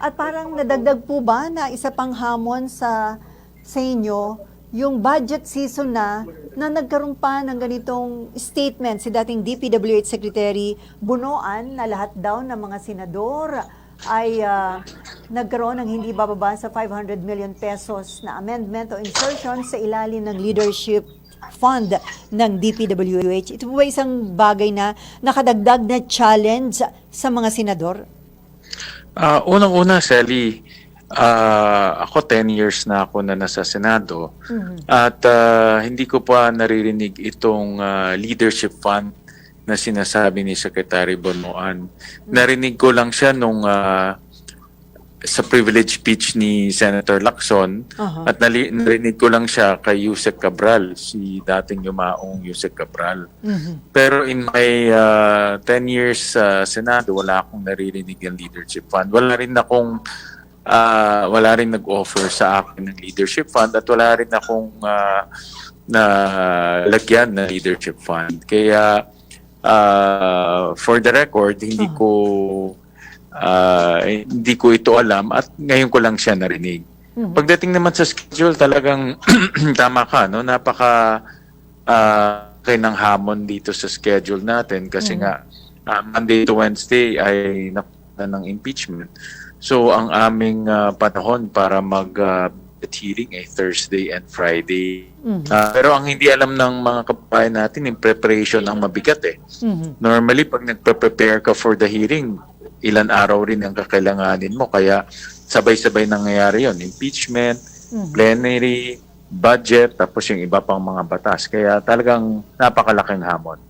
At parang nadagdag po ba na isa pang hamon sa inyo, yung budget season na nagkaroon pa ng ganitong statement si dating DPWH Secretary Bunoan na lahat daw ng mga senador ay nagkaroon ng hindi bababa sa 500 million pesos na amendment o insertion sa ilalim ng leadership fund ng DPWH. Ito po ba isang bagay na nakadagdag na challenge sa mga senador? Unang-una, Sally, ako 10 years na ako na nasa Senado at hindi ko pa naririnig itong leadership fund na sinasabi ni Secretary Bonoan. Narinig ko lang siya nung sa privilege speech ni Senator Lacson at narinig ko lang siya kay Yusek Cabral, si dating yumaong Yusek Cabral. Pero in my 10 years sa Senado, wala akong naririnig ng leadership fund. Wala rin nag-offer sa akin ng leadership fund at wala rin akong na lagyan na leadership fund. Kaya for the record, hindi ko ito alam at ngayon ko lang siya narinig. Pagdating naman sa schedule, talagang tama ka, no? Napaka ng hamon dito sa schedule natin kasi nga Monday to Wednesday ay napunta ng impeachment. So ang aming panahon para hearing ay Thursday and Friday. Pero ang hindi alam ng mga kababayan natin, yung preparation ang mabigat eh. Normally, pag nagpe-prepare ka for the hearing, ilan araw rin ang kakailanganin mo. Kaya sabay-sabay nangyayari yon, impeachment, plenary, budget, tapos yung iba pang mga batas. Kaya talagang napakalaking hamon.